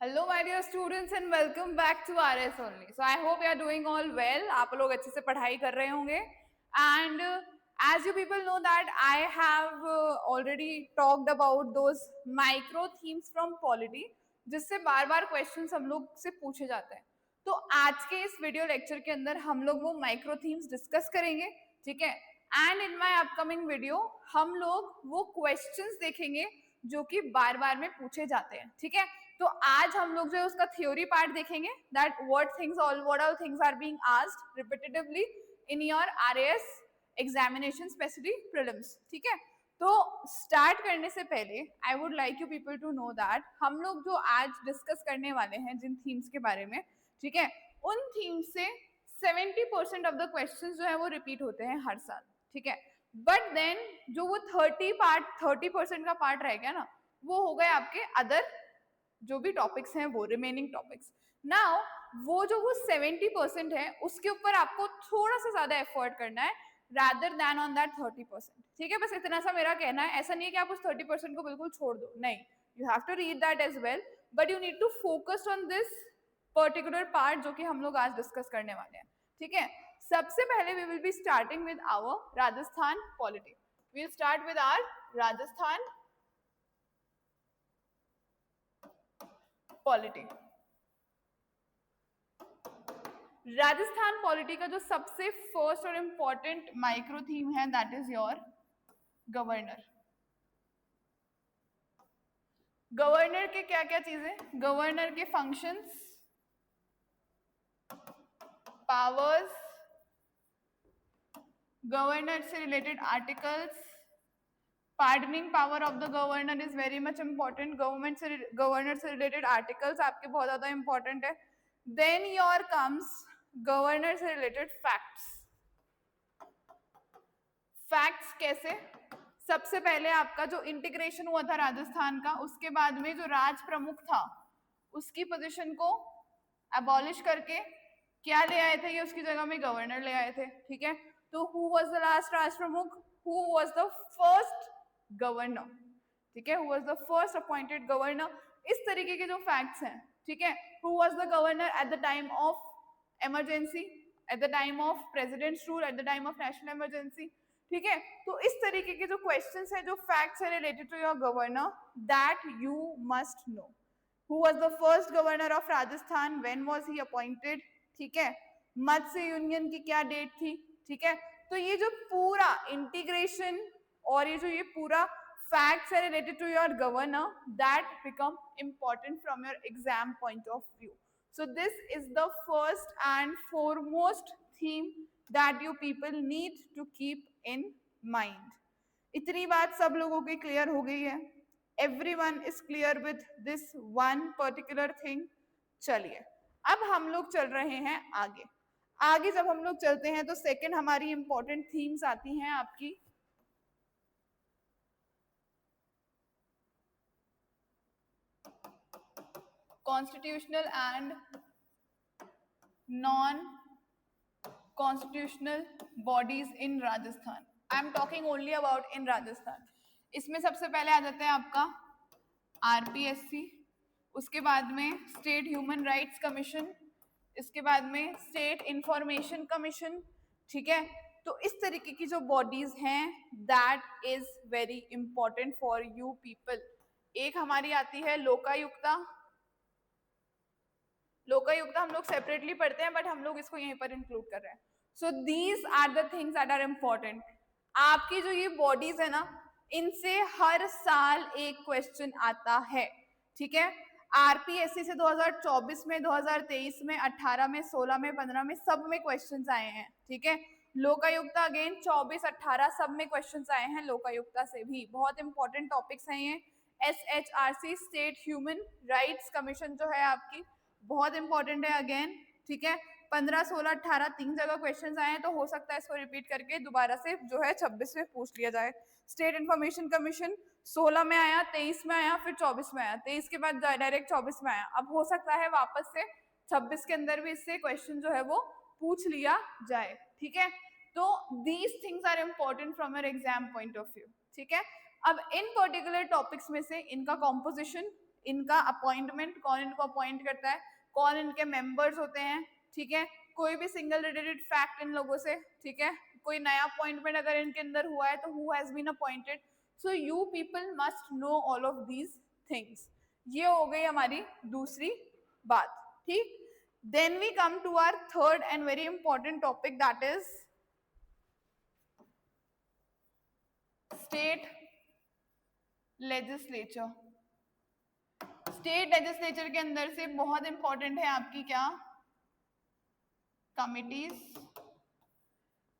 Hello my dear students and welcome back to RS only. So I hope you are doing all well. आप लोग अच्छे से पढ़ाई कर रहे होंगे and as you people know that I have already talked about those micro themes from polity जिससे बार बार questions हम लोग से पूछे जाते हैं. तो आज के इस वीडियो लेक्चर के अंदर हम लोग वो माइक्रो थीम्स डिस्कस करेंगे, ठीक है. And in my upcoming video हम लोग वो क्वेश्चंस देखेंगे जो कि बार बार में पूछे जाते हैं, ठीक है. तो आज हम लोग जो है उसका थ्योरी पार्ट देखेंगे that what all things are being asked repetitively in your RAS examination specially prelims, ठीक है. तो स्टार्ट करने से पहले I would like you people to know that हम लोग जो आज डिस्कस करने वाले हैं जिन थीम्स के बारे में, ठीक है, उन थीम्स से 70% ऑफ द क्वेश्चंस जो है वो रिपीट होते हैं हर साल, ठीक है. बट देन जो वो 30% का पार्ट रह गया ना, वो हो गए आपके अदर जो भी टॉपिक्स हैं वो रिमेनिंग टॉपिक्स. नाउ वो जो वो 70% है उसके ऊपर आपको थोड़ा सा ज्यादा एफर्ट करना है rather than on that 30%, ठीक है. बस इतना सा मेरा कहना है. ऐसा नहीं है कि आप उस 30% को बिल्कुल छोड़ दो, नहीं, you have to read that as well, but you need to focus on this particular part जो कि हम लोग आज डिस्कस करने वाले हैं, ठीक है. सबसे पहले we will be starting with our Rajasthan polity. We will start with our Rajasthan polity. Rajasthan polity का जो सबसे फर्स्ट और इंपॉर्टेंट माइक्रो थीम है that is your governor. Governor के क्या क्या चीजें, गवर्नर के फंक्शंस, पावर्स, गवर्नर से related articles, pardoning power of the governor is very much important. Governor से रिलेटेड आर्टिकल्स आपके बहुत ज्यादा इंपॉर्टेंट है. देन योर कम्स गवर्नर से रिलेटेड फैक्ट्स. फैक्ट्स कैसे, सबसे पहले आपका जो इंटीग्रेशन हुआ था राजस्थान का, उसके बाद में जो राज प्रमुख था उसकी पोजीशन को अबॉलिश करके क्या ले आए थे, ये उसकी जगह में गवर्नर ले आए थे, ठीक है. तो हु वाज द लास्ट राज प्रमुख, who was the first governor, ठीक है, who was the first appointed governor. इस तरीके के जो फैक्ट्स हैं, ठीक है. Who was the governor at the time of emergency, at the time of presidents rule, at the time of national emergency, ठीक है. तो इस तरीके के जो क्वेश्चंस हैं, जो फैक्ट्स है related to your governor, that you must know. Who was the first governor of Rajasthan? When was he appointed? ठीक है. मत्स्य यूनियन की क्या डेट थी, ठीक है. तो ये जो पूरा इंटीग्रेशन और ये जो ये पूरा फैक्ट्स है related to your governor, that become important from your exam point of view. So this is the first and foremost theme that you people need to keep in mind. इतनी बात सब लोगों की क्लियर हो गई है. Everyone is clear with this one particular thing. चलिए अब हम लोग चल रहे हैं आगे. आगे जब हम लोग चलते हैं तो सेकंड हमारी इंपॉर्टेंट थीम्स आती हैं आपकी constitutional and non constitutional bodies in Rajasthan. I am talking only about in Rajasthan. इसमें सबसे पहले आ जाता है आपका आरपीएससी, उसके बाद में स्टेट ह्यूमन राइट्स कमीशन, इसके बाद में स्टेट इंफॉर्मेशन कमीशन, ठीक है. तो इस तरीके की जो बॉडीज हैं that is very important for you people. एक हमारी आती है लोकायुक्ता. लोकायुक्ता हम लोग सेपरेटली पढ़ते हैं बट हम लोग इसको यहीं पर इंक्लूड कर रहे हैं. So these are the things that are important. आपकी जो ये बॉडीज है ना, इनसे हर साल एक क्वेश्चन आता है, ठीक है. आरपीएससी से 2024 में, 2023 में, 18 में, 16 में, 15 में सब में क्वेश्चंस आए हैं, ठीक है. लोकायुक्ता अगेन 24, 18 सब में क्वेश्चंस आए हैं. लोकायुक्ता से भी बहुत इंपॉर्टेंट टॉपिक्स हैं ये. SHRC state human rights commission जो है आपकी बहुत इंपॉर्टेंट है अगेन, ठीक है. 15, 16, 18 तीन जगह क्वेश्चंस आए हैं, तो हो सकता है इसको रिपीट करके दोबारा से जो है 26 में पूछ लिया जाए. स्टेट इंफॉर्मेशन कमीशन 16 में आया, 23 में आया, फिर 24 में आया, 23 के बाद डायरेक्ट 24 में आया. अब हो सकता है वापस से 26 के अंदर भी इससे क्वेश्चन जो है वो पूछ लिया जाए, ठीक है. तो these things are important from your exam point of view, ठीक है. अब इन पर्टिकुलर टॉपिक्स में से इनका कॉम्पोजिशन, इनका अपॉइंटमेंट, कौन इनको अपॉइंट करता है, कौन इनके मेंबर्स होते हैं, ठीक है, कोई भी सिंगल रिलेटेड फैक्ट इन लोगों से, ठीक है, कोई नया अपॉइंटमेंट अगर इनके अंदर हुआ है तो who has been appointed. So you people must know all of these things. ये हो गई हमारी दूसरी बात. ठीक. Then we come to our third and very important topic, that is state legislature. State legislature के अंदर से बहुत इंपॉर्टेंट है आपकी क्या, कमिटीज.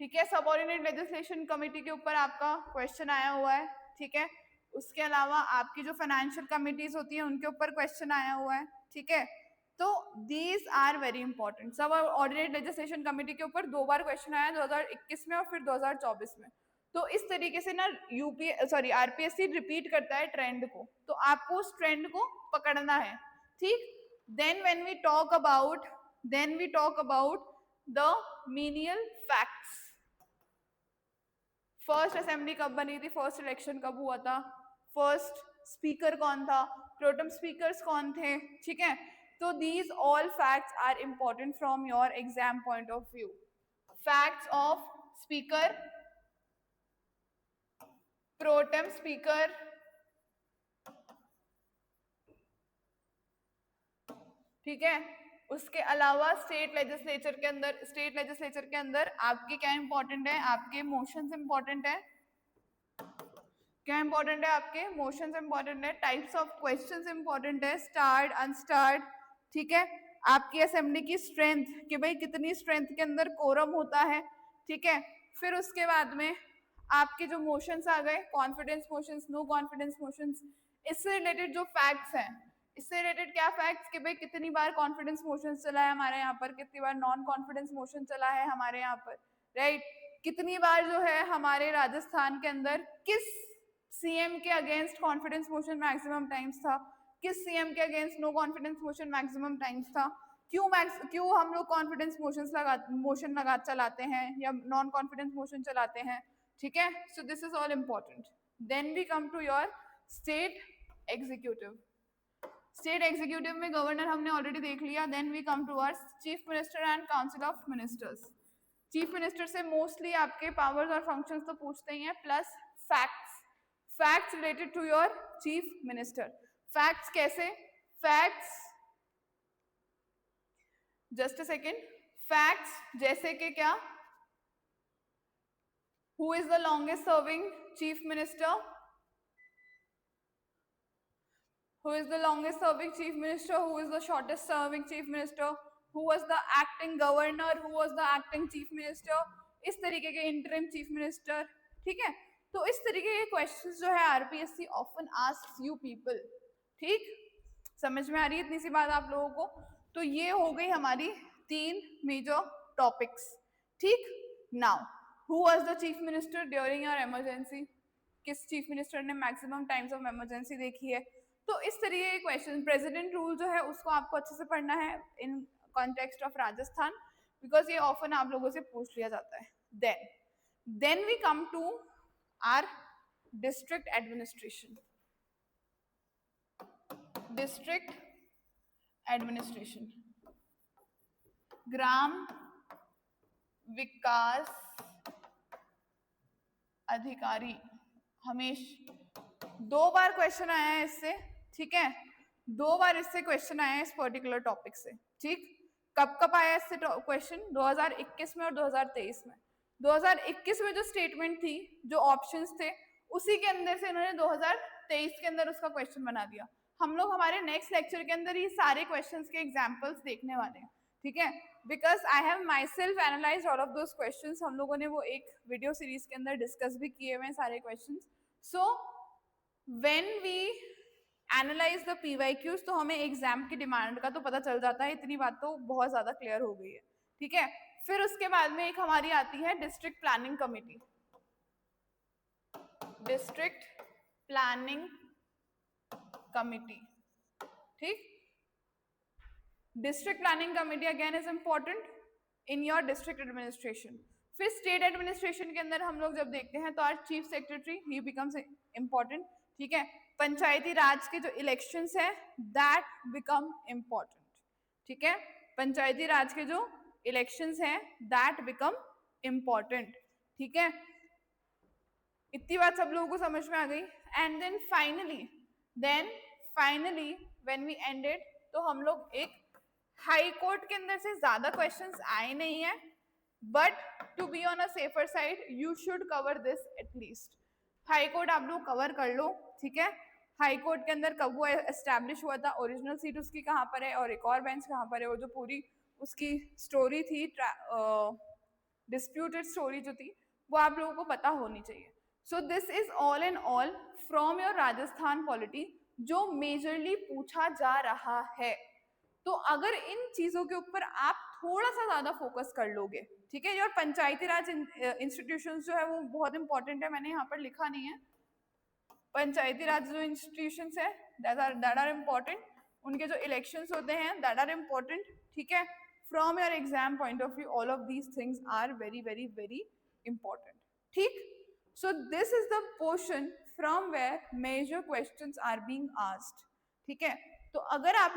ठीक है, सबऑर्डिनेट लेजिस्लेशन कमेटी के ऊपर आपका क्वेश्चन आया हुआ है. ठीक है, उसके अलावा आपकी जो फाइनेंशियल कमिटीज होती है उनके ऊपर क्वेश्चन आया हुआ है. ठीक है, तो दीज आर वेरी इंपॉर्टेंट. सब ऑर्डिनेट लेजिस्लेशन कमेटी के ऊपर 2 बार क्वेश्चन आया, 2021 में और फिर 2024 में. तो इस तरीके से ना आरपीएससी रिपीट करता है ट्रेंड को, तो आपको उस ट्रेंड को पकड़ना है. ठीक. Then when we talk about the menial facts. First assembly कब बनी थी, फर्स्ट इलेक्शन कब हुआ था, फर्स्ट स्पीकर कौन था, प्रोटेम स्पीकर्स कौन थे. ठीक है, तो these all facts are important from your exam point of view. Facts of speaker, pro tem speaker, ठीक है. उसके अलावा स्टेट लेजिस्लेचर के अंदर आपके क्या इंपॉर्टेंट है, आपके मोशंस इंपॉर्टेंट है. क्या इंपॉर्टेंट है, आपके मोशंस इंपॉर्टेंट है, टाइप्स ऑफ क्वेश्चंस इंपॉर्टेंट है, स्टार्ड अनस्टार्ड. ठीक है, आपकी असेंबली की स्ट्रेंथ कि भाई कितनी स्ट्रेंथ के अंदर कोरम होता है. ठीक है, फिर उसके बाद में आपके जो मोशंस आ गए, confidence motions, no confidence motions. इससे रिलेटेड जो फैक्ट्स हैं, इससे रिलेटेड क्या फैक्ट्स कि भाई कितनी बार कॉन्फिडेंस मोशन चला है हमारे यहाँ पर, कितनी बार नॉन कॉन्फिडेंस मोशन चला है हमारे यहाँ पर, राइट. कितनी बार जो है हमारे राजस्थान के अंदर किस सीएम के against confidence motion maximum times था, किस सीएम के against no confidence motion maximum times था, क्यों हम लोग कॉन्फिडेंस मोशन लगा चलाते हैं या नॉन कॉन्फिडेंस मोशन चलाते हैं. ठीक है, so this is all important. Then we come to your state executive. State executive में गवर्नर हमने ऑलरेडी देख लिया. Then we come to our chief minister and council of ministers. Chief minister से mostly आपके पावर्स और functions तो पूछते ही हैं, plus facts related to your chief minister. Facts कैसे, facts just a second, facts जैसे कि क्या, who is the longest serving chief minister, who is the longest serving chief minister, who is the shortest serving chief minister, who was the acting governor, who was the acting chief minister, इस तरीके के interim chief minister. ठीक है, तो इस तरीके के questions जो है RPSC often asks you people. ठीक, समझ में आ रही है इतनी सी बात आप लोगों को. तो ये हो गई हमारी 3 मेजर टॉपिक्स. ठीक. Now who was the chief minister during your emergency, किस चीफ मिनिस्टर ने मैक्सिमम टाइम्स ऑफ इमरजेंसी देखी है. तो इस तरीके के क्वेश्चन, प्रेसिडेंट रूल जो है उसको आपको अच्छे से पढ़ना है in context of Rajasthan, because ये ऑफन आप लोगों से पूछ लिया जाता है. Then we come to our district administration. District administration, ग्राम विकास अधिकारी. हमेशा 2 बार क्वेश्चन आया है इससे. ठीक है, 2 बार इससे क्वेश्चन आया है इस पर्टिकुलर टॉपिक से. ठीक, कब आया इससे क्वेश्चन, 2021 में और 2023 में. 2021 में जो स्टेटमेंट थी, जो ऑप्शंस थे, उसी के अंदर से इन्होंने 2023 के अंदर उसका क्वेश्चन बना दिया. हम लोग हमारे नेक्स्ट लेक्चर के अंदर ये सारे क्वेश्चंस के एग्जांपल्स देखने वाले हैं. ठीक है, because I have my self analyse all of those questions. हम लोगों ने वो एक वीडियो सीरीज के अंदर डिस्कस भी किए हुए हैं सारे questions. So when we analyze the PYQs तो हमें एग्जाम की डिमांड का तो पता चल जाता है. इतनी बात तो बहुत ज्यादा क्लियर हो गई है. ठीक है, फिर उसके बाद में एक हमारी आती है district planning committee. District planning committee. ठीक, district planning committee again is important in your district administration. फिर स्टेट एडमिनिस्ट्रेशन के अंदर हम लोग जब देखते हैं तो आर चीफ सेक्रेटरी ही बिकम्स इंपॉर्टेंट. ठीक है, पंचायती राज के जो इलेक्शंस है दैट बिकम इम्पोर्टेंट, ठीक है, पंचायती राज के जो इलेक्शंस हैं दैट बिकम इम्पोर्टेंट, ठीक है, इतनी बात सब लोगों को समझ में आ गई। And then finally when we ended, तो हम लोग एक हाई कोर्ट के अंदर से ज्यादा क्वेश्चंस आए नहीं है, but to be on a safer side you should cover this at least. High court आप लोग कवर कर लो, ठीक है, हाई कोर्ट के अंदर कब वो एस्टैब्लिश हुआ था, ओरिजिनल सीट उसकी कहाँ पर है और एक और बेंच कहाँ पर है, वो जो पूरी उसकी स्टोरी थी, डिस्प्यूटेड स्टोरी जो थी, वो आप लोगों को पता होनी चाहिए। सो this is all and all from your Rajasthan polity जो मेजरली पूछा जा रहा है। तो अगर इन चीजों के ऊपर आप थोड़ा सा ज्यादा फोकस कर लोगे, ठीक है, और पंचायती राज इंस्टीट्यूशंस जो है वो बहुत इंपॉर्टेंट है, मैंने यहाँ पर लिखा नहीं है, पंचायती राज जो इंस्टीट्यूशंस है दैट आर इम्पोर्टेंट, उनके जो इलेक्शंस होते हैं दैट आर इम्पोर्टेंट, ठीक है, from your exam point of view all of these things are very very very important, ठीक। So this is the portion from where major questions are being asked, ठीक है। तो अगर आप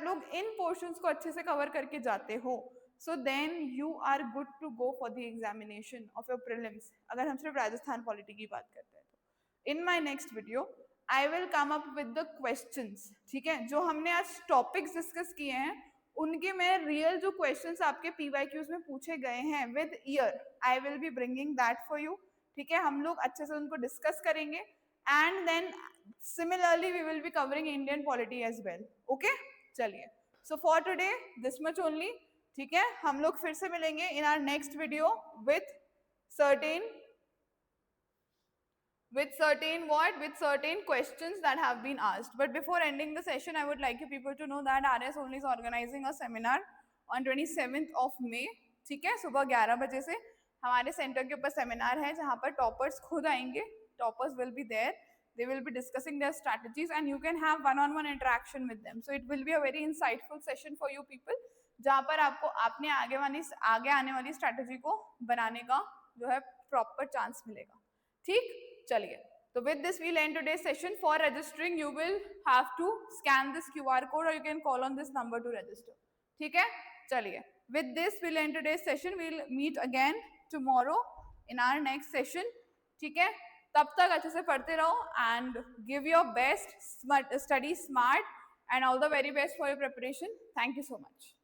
लोग इन पोर्शंस को अच्छे से कवर करके जाते हो, so then you are good to go for the examination of your prelims, अगर हम सिर्फ राजस्थान पॉलिटी की बात करते हैं तो। In my next video I will come up with the questions, ठीक है, जो हमने आज टॉपिक्स डिस्कस किए हैं उनके में रियल जो क्वेश्चंस आपके पीवाईक्यूज में पूछे गए हैं with year, I will be bringing that for you, ठीक है, हम लोग अच्छे से उनको डिस्कस करेंगे। And then similarly we will be covering Indian polity as well, okay. चलिए, so for today this much only, ठीक है, हम लोग फिर से मिलेंगे in our next video with certain questions that have been asked. But before ending the session, I would like you people to know that RS only is organizing a seminar on 27th of May, ठीक है, सुबह 11 बजे से हमारे centre के ऊपर seminar है जहाँ पर टॉपर्स खुद आएंगे, toppers will be there, they will be discussing their strategies and you can have one-on-one interaction with them, so it will be a very insightful session for you people, जहाँ पर आपको अपने आगे आने वाली स्ट्रैटेजी को बनाने का जो है प्रॉपर चांस मिलेगा, ठीक। चलिए, तो with this we'll end today's session. For registering you will have to scan this QR code or you can call on this number to register, ठीक है। चलिए, with this we'll end today's session. We'll meet again tomorrow in our next session, ठीक है। तब तक अच्छे से पढ़ते रहो and give your best, study smart and all the very best for your preparation. Thank you so much.